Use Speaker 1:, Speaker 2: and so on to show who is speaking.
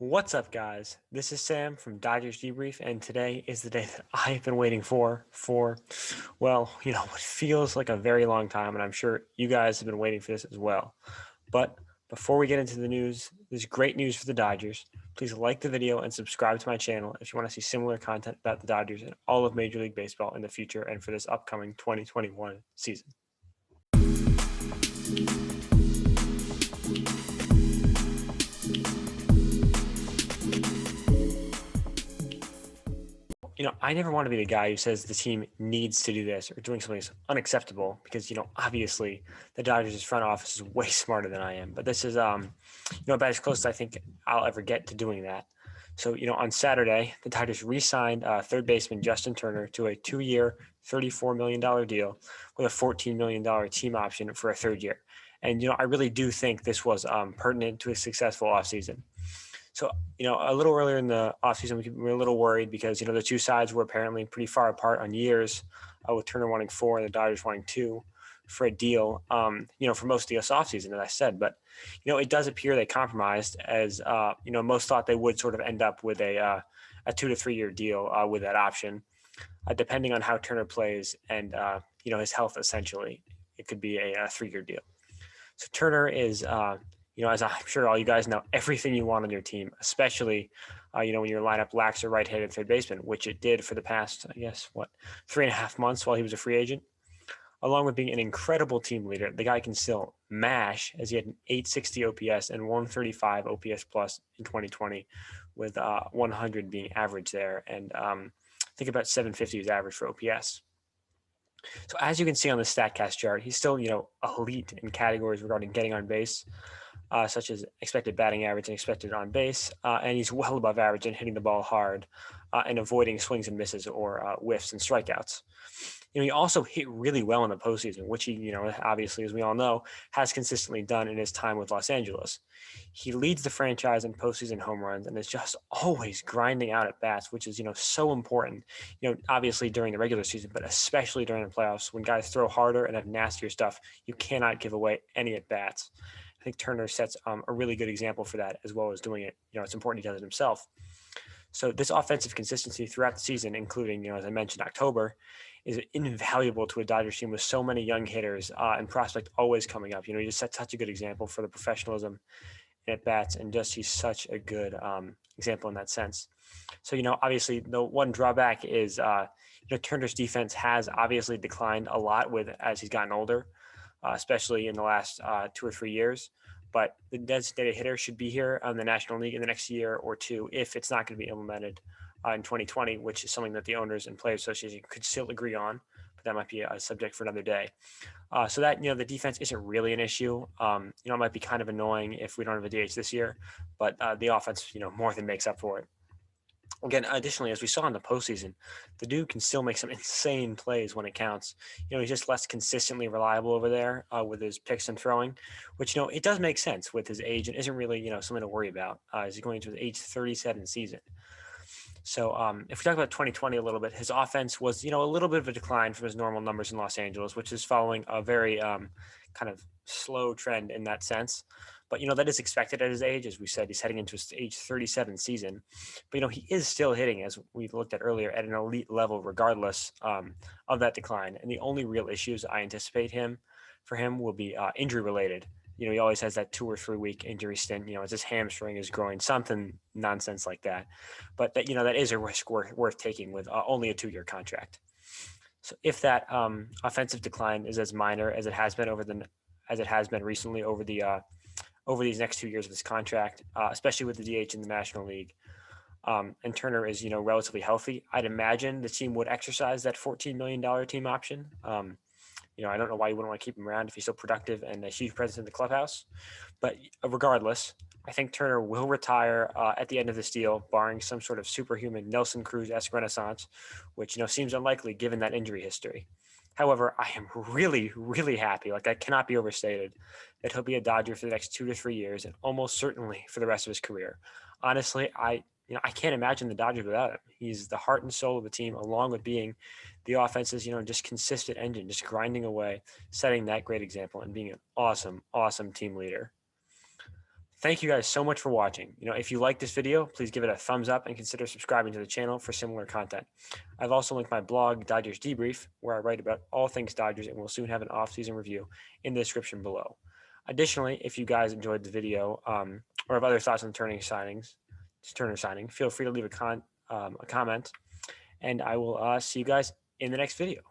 Speaker 1: What's up, guys? This is Sam from Dodgers Debrief, and today is the day that I've been waiting for what feels like a very long time, and I'm sure you guys have been waiting for this as well. But before we get into the news, there's great news for the Dodgers. Please like the video and subscribe to my channel if you want to see similar content about the Dodgers and all of Major League Baseball in the future and for this upcoming 2021 season. I never want to be the guy who says the team needs to do this or doing something that's unacceptable because, obviously the Dodgers' front office is way smarter than I am. But this is, about as close as I think I'll ever get to doing that. So, on Saturday, the Dodgers re-signed third baseman Justin Turner to a 2-year, $34 million deal with a $14 million team option for a third year. And, I really do think this was pertinent to a successful offseason. So, a little earlier in the offseason, we were a little worried because, the two sides were apparently pretty far apart on years, with Turner wanting 4 and the Dodgers wanting 2 for a deal, for most of the offseason, as I said. But, it does appear they compromised as, most thought they would sort of end up with a 2 to 3 year deal with that option, depending on how Turner plays and, his health, essentially. It could be a 3-year deal. So Turner is as I'm sure all you guys know, everything you want on your team, especially, when your lineup lacks a right-handed third baseman, which it did for the past, 3.5 months while he was a free agent. Along with being an incredible team leader, the guy can still mash, as he had an 860 OPS and 135 OPS plus in 2020, with 100 being average there, and I think about 750 is average for OPS. So as you can see on the Statcast chart, he's still, elite in categories regarding getting on base, such as expected batting average and expected on base, and he's well above average in hitting the ball hard and avoiding swings and misses or whiffs and strikeouts. He also hit really well in the postseason, which he, obviously, as we all know, has consistently done in his time with Los Angeles. He leads the franchise in postseason home runs and is just always grinding out at bats, which is, so important, obviously during the regular season, but especially during the playoffs when guys throw harder and have nastier stuff. You cannot give away any at bats. I think Turner sets a really good example for that, as well as doing it. It's important he does it himself. So this offensive consistency throughout the season, including, as I mentioned, October, is invaluable to a Dodgers team with so many young hitters and prospect always coming up. He just set such a good example for the professionalism and at bats, and just he's such a good example in that sense. So, obviously the one drawback is, Turner's defense has obviously declined a lot as he's gotten older, especially in the last 2 or 3 years. But the designated hitter should be here on the National League in the next year or two if it's not going to be implemented in 2020, which is something that the owners and players association could still agree on, but that might be a subject for another day. So that, the defense isn't really an issue. It might be kind of annoying if we don't have a DH this year, but the offense, more than makes up for it. Again, additionally, as we saw in the postseason, the dude can still make some insane plays when it counts. He's just less consistently reliable over there with his picks and throwing, which, it does make sense with his age and isn't really, something to worry about as he's going into his age 37 season. So if we talk about 2020 a little bit, his offense was, a little bit of a decline from his normal numbers in Los Angeles, which is following a very kind of slow trend in that sense. But, that is expected at his age. As we said, he's heading into his age 37 season. But, he is still hitting, as we looked at earlier, at an elite level regardless of that decline. And the only real issues I anticipate for him will be injury related. He always has that 2 or 3 week injury stint, as his hamstring is growing, something nonsense like that. But that, that is a risk worth taking with only a 2-year contract. So if that offensive decline is as minor as it has been recently over these next 2 years of his contract, especially with the DH in the National League, and Turner is, relatively healthy, I'd imagine the team would exercise that $14 million team option. I don't know why you wouldn't want to keep him around if he's so productive and a huge presence in the clubhouse. But regardless, I think Turner will retire at the end of this deal, barring some sort of superhuman Nelson Cruz-esque renaissance, which, seems unlikely given that injury history. However, I am really, really happy, like that cannot be overstated, that he'll be a Dodger for the next 2 to 3 years and almost certainly for the rest of his career. Honestly, I can't imagine the Dodgers without him. He's the heart and soul of the team, along with being the offense's, just consistent engine, just grinding away, setting that great example and being an awesome, awesome team leader. Thank you guys so much for watching. If you like this video, please give it a thumbs up and consider subscribing to the channel for similar content. I've also linked my blog, Dodgers Debrief, where I write about all things Dodgers, and we'll soon have an off-season review in the description below. Additionally, if you guys enjoyed the video or have other thoughts on Turner signing, feel free to leave a comment, and I will see you guys in the next video.